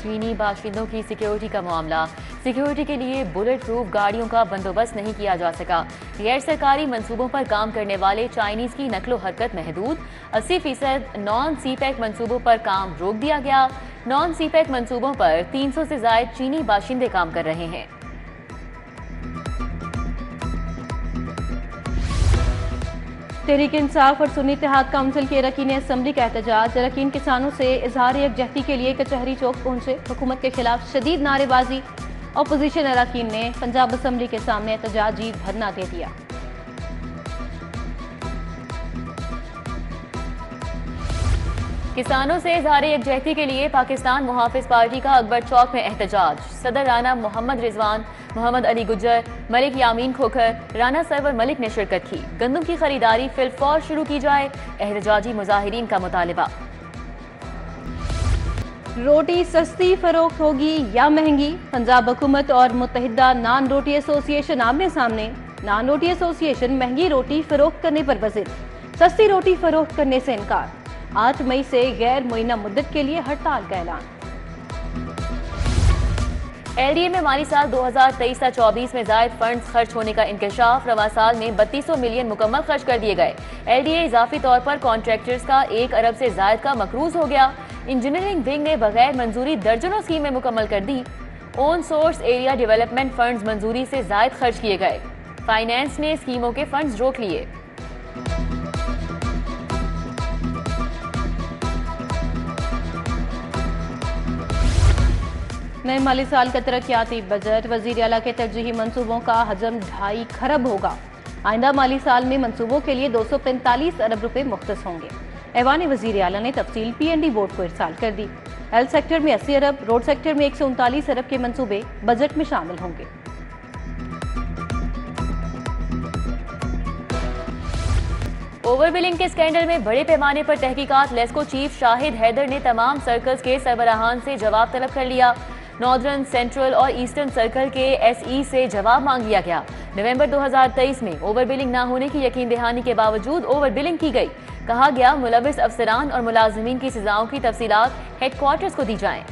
चीनी बाशिंदों की सिक्योरिटी का मामला। सिक्योरिटी के लिए बुलेट प्रूफ गाड़ियों का बंदोबस्त नहीं किया जा सका। गैर सरकारी मंसूबों पर काम करने वाले चाइनीज की नकलो हरकत महदूद। 80% नॉन सीपैक मंसूबों पर काम रोक दिया गया। नॉन सीपैक मंसूबों पर 300 से ज्यादा चीनी बाशिंदे काम कर रहे हैं। तहरीक इंसाफ और सुन्नी इत्तेहाद काउंसिल के अरकान असम्बली का एहतजाज। अरकान किसानों से इजहार यकजहती के लिए कचहरी चौक पहुंचे। हुकूमत के खिलाफ शदीद नारेबाजी। अपोजिशन अरकान ने पंजाब असम्बली के सामने एहतजाजी धरना दे दिया। किसानों से इजहार यकजहती के लिए पाकिस्तान मुहाफिज पार्टी का अकबर चौक में एहतजाज। सदर राना मोहम्मद रिजवान, मोहम्मद अली गुज्जर, मलिक यामीन खोखर, राना सरवर मलिक ने शिरकत की। गंदम की खरीदारी फिलफौर शुरू की जाए, एहतजाजी मुजाहिरीन का मुतालिबा। रोटी सस्ती फरोख्त होगी या महंगी, पंजाब हुकूमत और मुत्तहिदा नान रोटी एसोसिएशन आमने सामने। नान रोटी एसोसिएशन महंगी रोटी फरोख्त करने पर वज़िद, सस्ती रोटी फरोख्त करने से इनकार। 8 मई से गैर मुइन्ना मुद्दत के लिए हड़ताल का ऐलान। LDA में माली साल 2023-24 में जायद फंड्स खर्च होने का इंकशाफ। रवा साल में 3200 मिलियन मुकम्मल खर्च कर दिए गए। LDA इजाफी तौर पर कॉन्ट्रैक्टर्स का 1 अरब से जायद का मकरूज हो गया। इंजीनियरिंग विंग ने बगैर मंजूरी दर्जनों स्कीमें मुकम्मल कर दी। Own source area development funds मंजूरी से जायद खर्च किए गए। फाइनेंस ने स्कीमों के फंड्स रोक लिए। नए माली साल का तरक्याती बजट। वजीर आला के तरजीही मंसूबों का हजम 2.5 खरब होगा। आइंदा माली साल में मंसूबों के लिए 245 अरब रुपए मुख्तस होंगे। ऐवान वजीर आला ने तफसील PND बोर्ड को इरसाल कर दी। हेल्थ सेक्टर में 80 अरब, रोड सेक्टर में 139 अरब के मंसूबे बजट में शामिल होंगे। ओवरबिलिंग के स्कैंडल में बड़े पैमाने पर तहकीकात। लेस्को चीफ शाहिद हैदर ने तमाम सर्कल्स के सरबराहान से जवाब तलब कर लिया। नॉर्दर्न, सेंट्रल और ईस्टर्न सर्कल के SE से जवाब मांग लिया गया। नवंबर 2023 में ओवरबिलिंग न होने की यकीन दहानी के बावजूद ओवरबिलिंग की गई। कहा गया मुलविस अफसरान और मुलाजिमीन की सजाओं की तफसीलात हेडक्वार्टर्स को दी जाएं।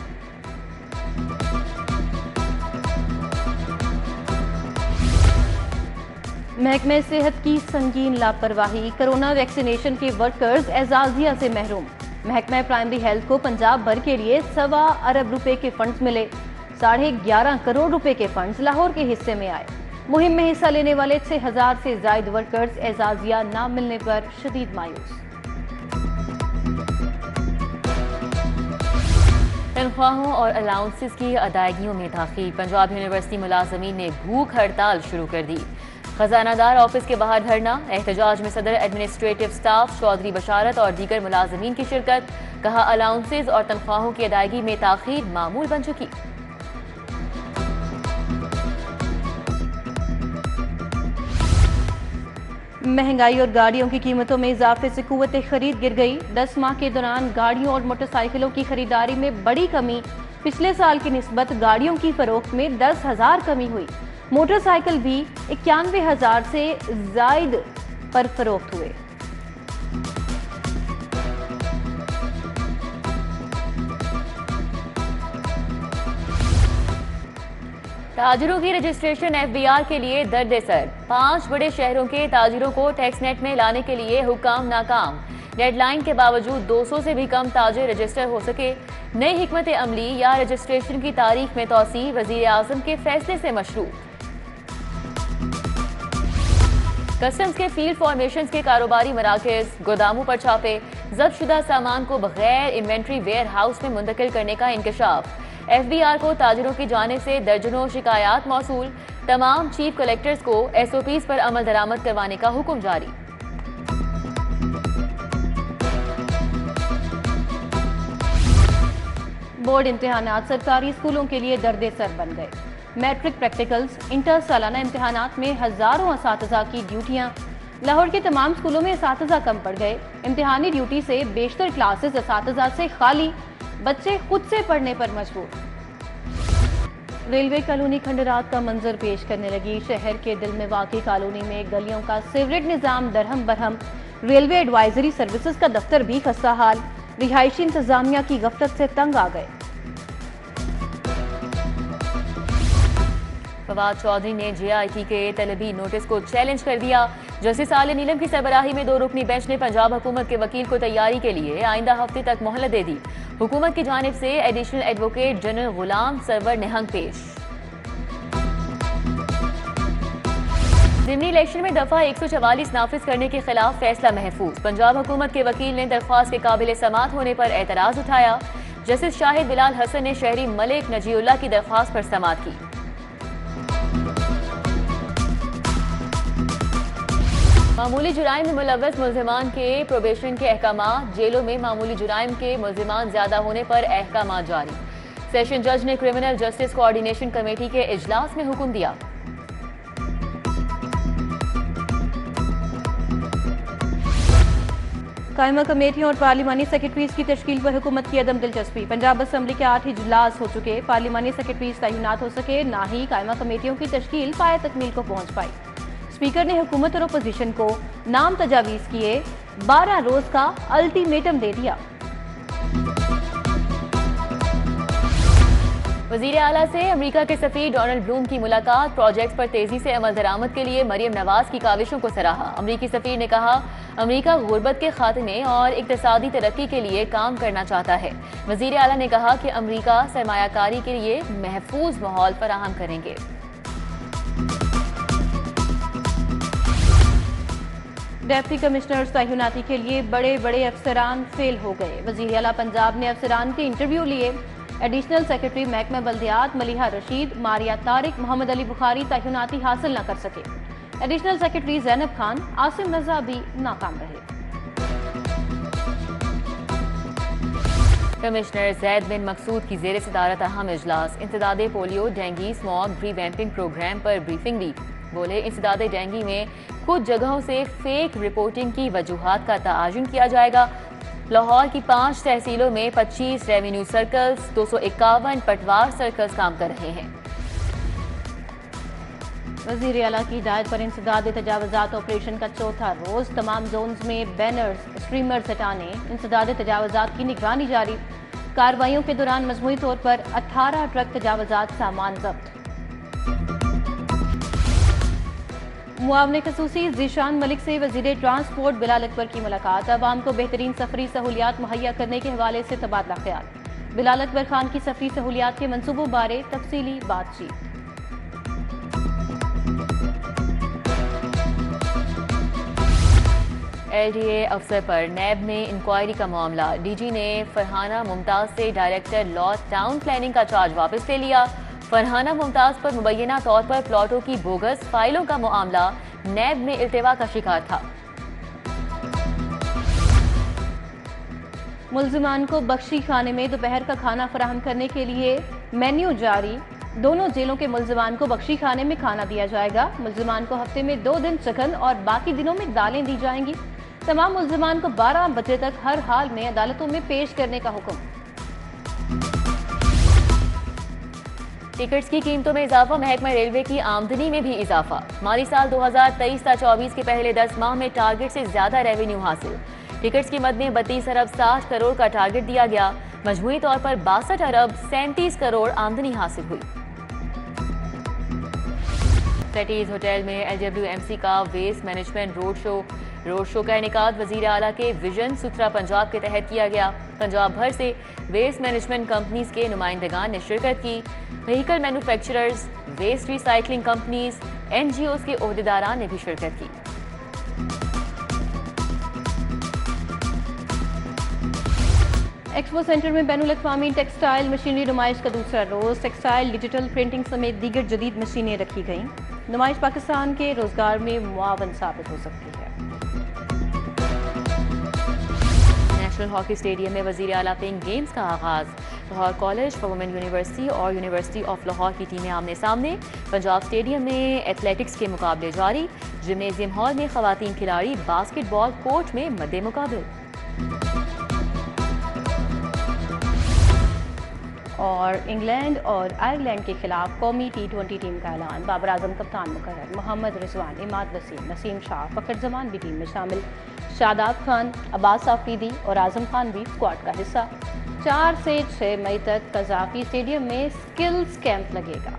महकमे सेहत की संगीन लापरवाही। कोरोना वैक्सीनेशन के वर्कर्स एजाजिया से महरूम। महकमा प्राइमरी हेल्थ को पंजाब भर के लिए 1.25 अरब रुपए के फंड्स मिले। 11.5 करोड़ रुपए के फंड्स लाहौर के हिस्से में आए। मुहिम में हिस्सा लेने वाले 6000 से जायद वर्कर्स एजाजिया न मिलने पर शदीद मायूस। तनख्वाहों और अलाउंसेस की अदायगियों में ताखीर। पंजाब यूनिवर्सिटी मुलाजमीन ने भूख हड़ताल शुरू कर दी। खजानादार ऑफिस के बाहर धरना। एहतजाज में सदर एडमिनिस्ट्रेटिव स्टाफ चौधरी बशारत और दीगर मुलाजमीन की शिरकत। कहा अलाउंसेस और तनख्वाहों की अदायगी में ताखीर मामूल बन चुकी। महंगाई और गाड़ियों की कीमतों में इजाफे से कुव्वत खरीद गिर गई। 10 माह के दौरान गाड़ियों और मोटरसाइकिलों की खरीदारी में बड़ी कमी। पिछले साल की निस्बत गाड़ियों की फरोख्त में 10,000 कमी हुई। मोटरसाइकिल भी 91,000 से जायद पर फरोख्त हुए। ताजिरों की रजिस्ट्रेशन FBR के लिए दर्द-ए-सर। 5 बड़े शहरों के ताजिरों को टैक्स नेट में लाने के लिए हुक्म नाकाम। डेडलाइन के बावजूद 200 से भी कम ताजिर रजिस्टर हो सके। नई हिकमत अमली या रजिस्ट्रेशन की तारीख में तौसी वजीर आजम के फैसले से मशरूत। कस्टम्स के फील्ड फॉर्मेशंस के कारोबारी मराकज, गोदामों पर छापे। जब्त शुदा सामान को बगैर इन्वेंट्री वेयर हाउस में मुंतकिल करने का इंकशाफ। FBR को ताजिरों की जानिब से दर्जनों शिकायत मौसूल। तमाम चीफ कलेक्टर्स को SOPs पर अमल दरामद करवाने का हुक्म जारी। बोर्ड इम्तिहानात सरकारी स्कूलों के लिए दर्द-ए-सर बन गए। मैट्रिक प्रैक्टिकल्स, इंटर सालाना इम्तिहानात में हजारों असातिज़ा की ड्यूटियां। लाहौर के तमाम स्कूलों में असातिज़ा कम पड़ गए। इम्तिहानी ड्यूटी से बेशतर क्लासेस असातिज़ा से खाली, बच्चे खुद से पढ़ने पर मजबूर। रेलवे कॉलोनी खंडरात का मंजर पेश करने लगी। शहर के दिल में वाक़ई कॉलोनी में गलियों का सीवरेज निज़ाम दरहम बरहम। रेलवे एडवाइजरी सर्विसेज का दफ्तर भी खस्ता हाल। रिहायशी इंतजामिया की गफलत से तंग आ गए। फवाद चौधरी ने JIT के तलबी नोटिस को चैलेंज कर दिया। जस्टिस आले नीलम की सरबराही में 2 रुकनी बेंच ने पंजाब हुकूमत के वकील को तैयारी के लिए आइंदा हफ्ते तक मोहलत दे दी। हुकूमत की जानिब से एडिशनल एडवोकेट जनरल गुलाम सरवर निहंग पेश। ज़िमनी इलेक्शन में दफा 144 नाफिज करने के खिलाफ फैसला महफूज। पंजाब हुकूमत के वकील ने दरख्वास्त के काबिल समात होने पर एतराज उठाया। जस्टिस शाहिद बिलाल हसन ने शहरी मलिक नजीउल्लाह की दरख्वास्त पर समात की। मामूली जुराइम में मुलव्वस मुल्जिमान के प्रोबेशन के अहकामात। जेलों में मामूली जुराइम के मुल्जिमान ज्यादा होने पर अहकामात जारी। सेशन जज ने क्रिमिनल जस्टिस कोऑर्डिनेशन कमेटी के इजलास में हुक्म दिया। कायमा कमेटियों और पार्लिमानी सेक्रेटरीज की तश्कील पर हुकूमत की अदम दिलचस्पी। पंजाब असम्बली के 8 इजलास हो चुके, पार्लिमानी सेक्रेटरीज तैनात हो सके, ना ही कायमा कमेटियों की तश्कील पाए तकमील को पहुंच पाई। स्पीकर ने हुकूमत और अपोजिशन को नाम तजावीज किए, 12 रोज का अल्टीमेटम दे दिया। वजीर आला से अमेरिका के सफीर डोनाल्ड ब्लूम की मुलाकात। प्रोजेक्ट पर तेजी से अमल दरामद के लिए मरियम नवाज की काविशों को सराहा। अमरीकी सफीर ने कहा, अमेरिका गुर्बत के खात्मे और इक्तिसादी तरक्की के लिए काम करना चाहता है। वजीर आला ने कहा कि अमेरिका सरमायाकारी के लिए महफूज माहौल फराहम करेंगे। डेप्टी कमिश्नर्स तैनाती के लिए बड़े बड़े अफसरान फेल हो गए। वजीर आला पंजाब ने अफसरान के इंटरव्यू लिए। एडिशनल सेक्रेटरी महकमा बल्दियात मलिहा रशीद, मारिया तारिक, मोहम्मद अली बुखारी तैनाती हासिल न कर सके। एडिशनल सेक्रेटरी जैनब खान, आसिम रजा भी नाकाम रहे। कमिश्नर जैद बिन मकसूद की जेर सदारत अहम इजलास। इंसदादे polio dengue smog revamping programme पर ब्रीफिंग दी। बोले, इंसदादे डेंगी में कुछ जगहों से फेक रिपोर्टिंग की वजूहात का तआजुन किया जाएगा। लाहौर की 5 तहसीलों में 25 रेवेन्यू सर्कल्स, 251 पटवार सर्कल्स काम कर रहे हैं। वजीर आला की हिदायत पर इंसदाद तजावजात ऑपरेशन का चौथा रोज। तमाम जोन्स में बैनर्स स्ट्रीमर्स हटाने, इंसदाद तजावजात की निगरानी जारी। कार्रवाइयों के दौरान मजमूई तौर पर 18 ट्रक तजावजात सामान जब्त। मुआवने खसूसी ज़ीशान मलिक से वजीर ट्रांसपोर्ट बिलाल अकबर की मुलाकात। अवाम को बेहतरीन सफरी सहूलियात मुहैया करने के हवाले से तबादला ख्याल। बिलाल अकबर खान की सफरी सहूलियात के मनसूबों बारे तफसीली बातचीत। LDA अफसर पर नैब में इंक्वायरी का मामला। DG ने फरहाना मुमताज से डायरेक्टर लॉ टाउन प्लानिंग का चार्ज वापस ले लिया। फरहाना मुमताज पर मुबैना तौर पर प्लॉटों की बोगस फाइलों का मामला नैब में इल्तिवा का शिकार था। मुल्जिमान को बख्शी खाने में दोपहर का खाना फराहम करने के लिए मेन्यू जारी। दोनों जेलों के मुल्जिमान को बख्शी खाने में खाना दिया जाएगा। मुल्जिमान को हफ्ते में 2 दिन चिकन और बाकी दिनों में दालें दी जाएंगी। तमाम मुल्जिमान को 12 बजे तक हर हाल में अदालतों में पेश करने का हुक्म। टिकट्स की कीमतों में इजाफा। महकमा रेलवे की आमदनी में भी इजाफा। माली साल 2023-24 के पहले 10 माह में टारगेट से ज्यादा रेवेन्यू हासिल। टिकट्स की मद में 32 अरब 60 करोड़ का टारगेट दिया गया। मजमूई तौर पर 62 अरब 37 करोड़ आमदनी हासिल हुई। सिटीज होटल में LWMC का वेस्ट मैनेजमेंट रोड शो का इनेकाद वजीर आला के विजन सुथरा पंजाब के तहत किया गया। पंजाब भर से वेस्ट मैनेजमेंट कंपनीज के नुमाइंदगान ने शिरकत की। Vehicle manufacturers, waste recycling companies, NGOs के ओहदेदारान ने भी शिरकत की। एक्सपो सेंटर में बैनुल-अक़वामी टेक्सटाइल मशीनरी नुमाइश का दूसरा रोज। टेक्सटाइल, डिजिटल प्रिंटिंग समेत दीगर जदीद मशीनें रखी गईं। नुमाइश पाकिस्तान के रोजगार में मुआवन साबित हो सकती है। नेशनल हॉकी स्टेडियम में वजीर आला पिंक गेम्स का आगाज। लाहौर कॉलेज, वुमेन यूनिवर्सिटी और यूनिवर्सिटी ऑफ लाहौर की टीमें आमने सामने। पंजाब स्टेडियम में एथलेटिक्स के मुकाबले जारी। जिम्नेजियम हॉल में खवातीन खिलाड़ी बास्केटबॉल कोर्ट में मद्दे मुकाबले। और इंग्लैंड और आयरलैंड के खिलाफ कौमी T20 टीम का ऐलान। बाबर आजम कप्तान मुकर्रर। मोहम्मद रिजवान, इमाद वसीम, नसीम शाह, फखर जमान भी टीम में शामिल। शादाब खान, अब्बास आफरीदी और आजम खान भी स्क्वाड का हिस्सा। 4 से 6 मई तक कज़ाफी स्टेडियम में स्किल्स कैंप लगेगा।